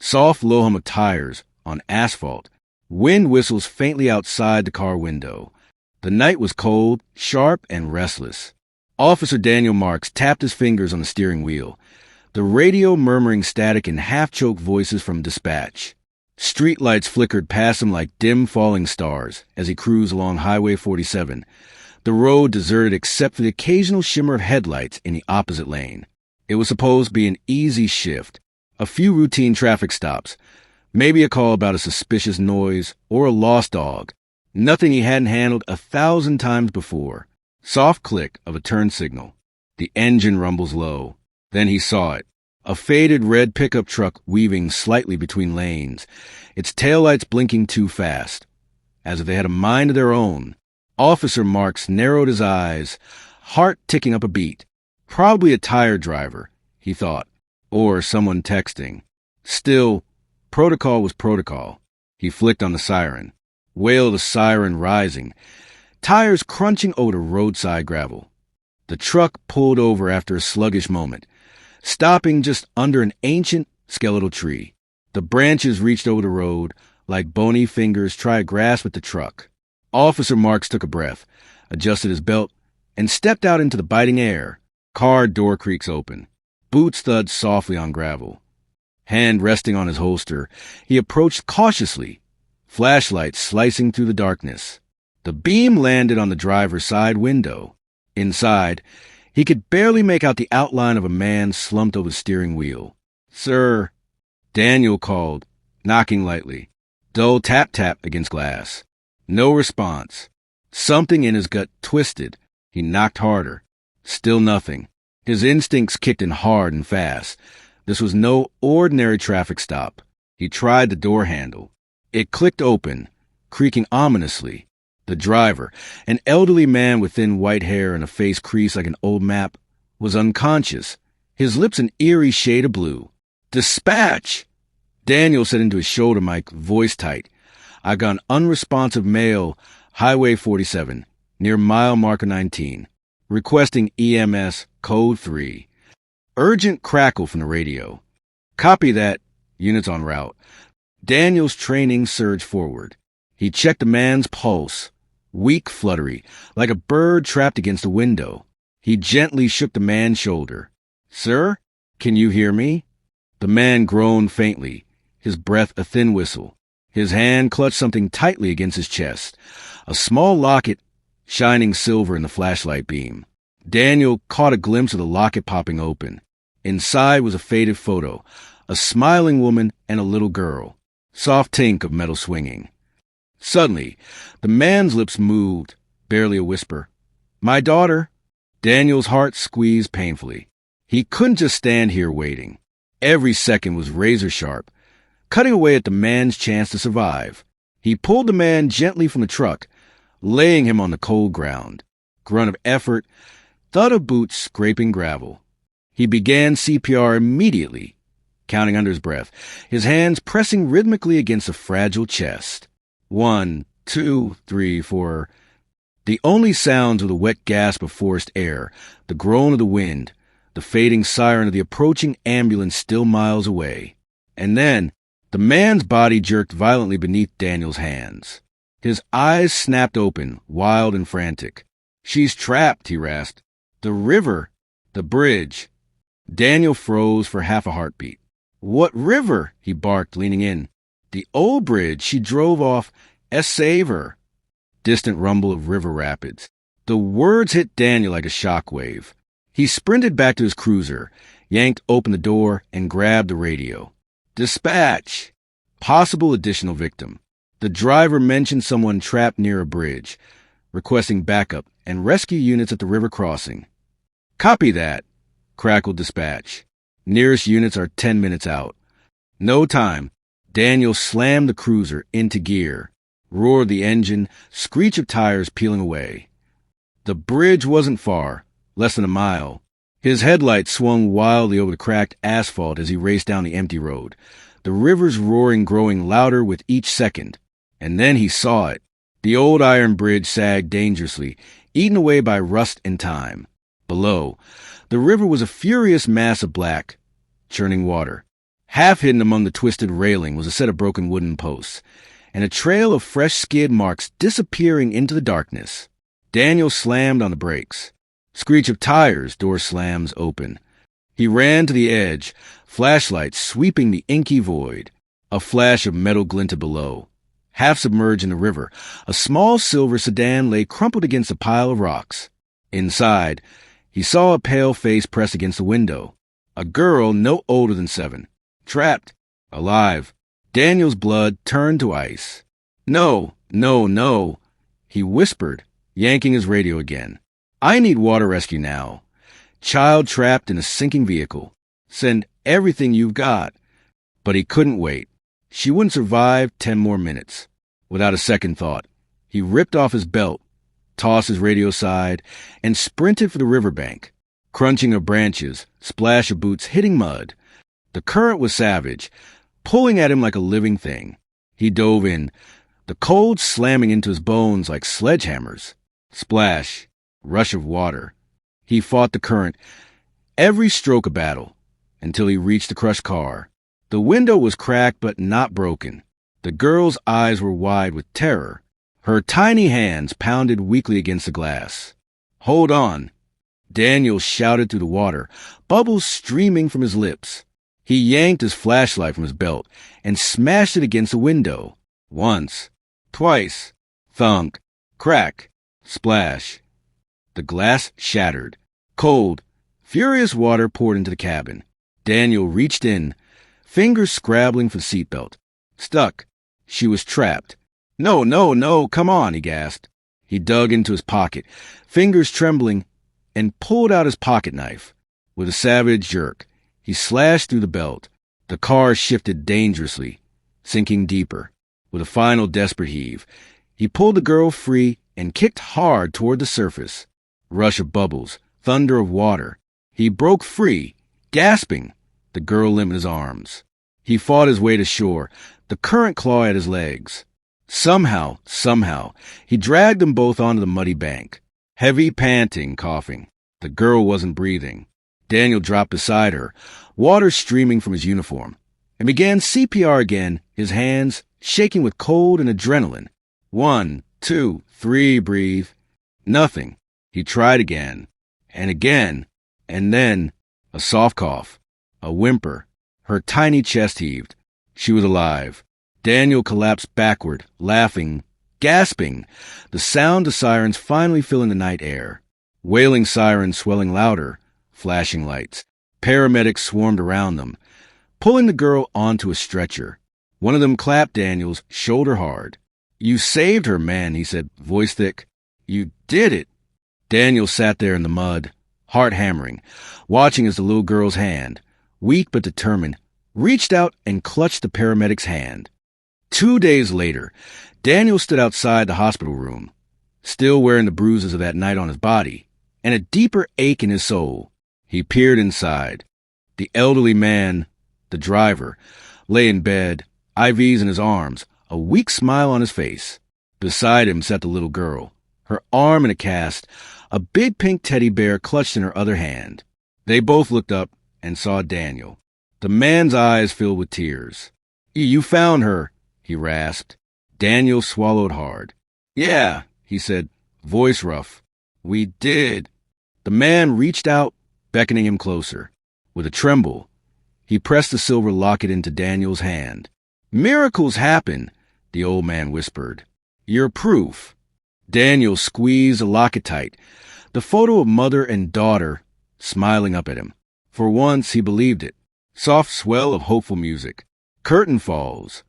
Soft low hum of tires on asphalt. Wind whistles faintly outside the car window. The night was cold, sharp, and restless. Officer Daniel Marks tapped his fingers on the steering wheel, the radio murmuring static in half-choked voices from dispatch. Streetlights flickered past him like dim falling stars as he cruised along Highway 47, the road deserted except for the occasional shimmer of headlights in the opposite lane. It was supposed to be an easy shift, a few routine traffic stops, maybe a call about a suspicious noise or a lost dog. Nothing he hadn't handled 1,000 times before. Soft click of a turn signal. The engine rumbles low. Then he saw it. A faded red pickup truck weaving slightly between lanes, its taillights blinking too fast. As if they had a mind of their own. Officer Marks narrowed his eyes, heart ticking up a beat. Probably a tired driver, he thought, or someone texting. Still, protocol was protocol. He flicked on the siren. Wail of the siren rising. Tires crunching over the roadside gravel. The truck pulled over after a sluggish moment, stopping just under an ancient skeletal tree. The branches reached over the road like bony fingers try to grasp at the truck. Officer Marks took a breath, adjusted his belt, and stepped out into the biting air. Car door creaks open. Boots thud softly on gravel. Hand resting on his holster, he approached cautiously, flashlight slicing through the darkness. The beam landed on the driver's side window. Inside, he could barely make out the outline of a man slumped over the steering wheel. "Sir," Daniel called, knocking lightly. Dull tap-tap against glass. No response. Something in his gut twisted. He knocked harder. Still nothing. His instincts kicked in hard and fast. This was no ordinary traffic stop. He tried the door handle. It clicked open, creaking ominously. The driver, an elderly man with thin white hair and a face creased like an old map, was unconscious, his lips an eerie shade of blue. "Dispatch!" Daniel said into his shoulder mic, voice tight. "I got an unresponsive male, Highway 47, near mile marker 19, requesting EMS code 3. Urgent crackle from the radio. Copy that. Units en route." Daniel's training surged forward. He checked the man's pulse, weak fluttery, like a bird trapped against a window. He gently shook the man's shoulder. "Sir, can you hear me?" The man groaned faintly, his breath a thin whistle. His hand clutched something tightly against his chest, a small locket shining silver in the flashlight beam. Daniel caught a glimpse of the locket popping open. Inside was a faded photo, a smiling woman and a little girl. Soft tink of metal swinging. Suddenly, the man's lips moved, barely a whisper. "My daughter." Daniel's heart squeezed painfully. He couldn't just stand here waiting. Every second was razor sharp, cutting away at the man's chance to survive. He pulled the man gently from the truck, laying him on the cold ground. Grunt of effort, thud of boots scraping gravel. He began CPR immediately, counting under his breath, his hands pressing rhythmically against the fragile chest. 1, 2, 3, 4. The only sounds were the wet gasp of forced air, the groan of the wind, the fading siren of the approaching ambulance still miles away. And then, the man's body jerked violently beneath Daniel's hands. His eyes snapped open, wild and frantic. "She's trapped," he rasped. "The river, the bridge." Daniel froze for half a heartbeat. "What river?" he barked, leaning in. "The old bridge. She drove off. Save her." Distant rumble of river rapids. The words hit Daniel like a shockwave. He sprinted back to his cruiser, yanked open the door, and grabbed the radio. "Dispatch!" Possible additional victim. The driver mentioned someone trapped near a bridge, requesting backup and rescue units at the river crossing. "Copy that," crackled dispatch. "Nearest units are 10 minutes out." No time. Daniel slammed the cruiser into gear, roared the engine, screech of tires peeling away. The bridge wasn't far, less than a mile. His headlights swung wildly over the cracked asphalt as he raced down the empty road, the river's roaring growing louder with each second. And then he saw it. The old iron bridge sagged dangerously, eaten away by rust and time. Below, the river was a furious mass of black, churning water. Half hidden among the twisted railing was a set of broken wooden posts, and a trail of fresh skid marks disappearing into the darkness. Daniel slammed on the brakes. Screech of tires, door slams open. He ran to the edge, flashlight sweeping the inky void. A flash of metal glinted below. Half submerged in the river, a small silver sedan lay crumpled against a pile of rocks. Inside, he saw a pale face pressed against the window. A girl no older than 7. Trapped. Alive. Daniel's blood turned to ice. No, no, no, he whispered, yanking his radio again. I need water rescue now. Child trapped in a sinking vehicle. Send everything you've got. But he couldn't wait. She wouldn't survive 10 more minutes. Without a second thought, he ripped off his belt, tossed his radio aside, and sprinted for the riverbank. Crunching of branches, splash of boots hitting mud. The current was savage, pulling at him like a living thing. He dove in, the cold slamming into his bones like sledgehammers. Splash, rush of water. He fought the current, every stroke a battle, until he reached the crushed car. The window was cracked but not broken. The girl's eyes were wide with terror. Her tiny hands pounded weakly against the glass. Hold on. Daniel shouted through the water, bubbles streaming from his lips. He yanked his flashlight from his belt and smashed it against the window. Once, twice, thunk, crack, splash. The glass shattered. Cold, furious water poured into the cabin. Daniel reached in, fingers scrabbling for the seatbelt. Stuck. She was trapped. No, no, no, come on, he gasped. He dug into his pocket, fingers trembling, and pulled out his pocket knife. With a savage jerk, he slashed through the belt. The car shifted dangerously, sinking deeper. With a final desperate heave, he pulled the girl free and kicked hard toward the surface. Rush of bubbles, thunder of water. He broke free, gasping, the girl limp in his arms. He fought his way to shore, the current claw at his legs. Somehow, he dragged them both onto the muddy bank. Heavy panting, coughing. The girl wasn't breathing. Daniel dropped beside her, water streaming from his uniform, and began CPR again, his hands shaking with cold and adrenaline. 1, 2, 3, breathe. Nothing. He tried again, and then a soft cough, a whimper. Her tiny chest heaved. She was alive. Daniel collapsed backward, laughing, gasping, the sound of sirens finally filling the night air. Wailing sirens swelling louder, flashing lights. Paramedics swarmed around them, pulling the girl onto a stretcher. One of them clapped Daniel's shoulder hard. You saved her, man, he said, voice thick. You did it. Daniel sat there in the mud, heart hammering, watching as the little girl's hand, weak but determined, reached out and clutched the paramedic's hand. 2 days later, Daniel stood outside the hospital room, still wearing the bruises of that night on his body, and a deeper ache in his soul. He peered inside. The elderly man, the driver, lay in bed, IVs in his arms, a weak smile on his face. Beside him sat the little girl, her arm in a cast, a big pink teddy bear clutched in her other hand. They both looked up and saw Daniel. The man's eyes filled with tears. You found her, he rasped. Daniel swallowed hard. Yeah, he said, voice rough. We did. The man reached out, beckoning him closer. With a tremble, he pressed the silver locket into Daniel's hand. Miracles happen, the old man whispered. You're proof. Daniel squeezed the locket tight, the photo of mother and daughter smiling up at him. For once he believed it. Soft swell of hopeful music. Curtain falls.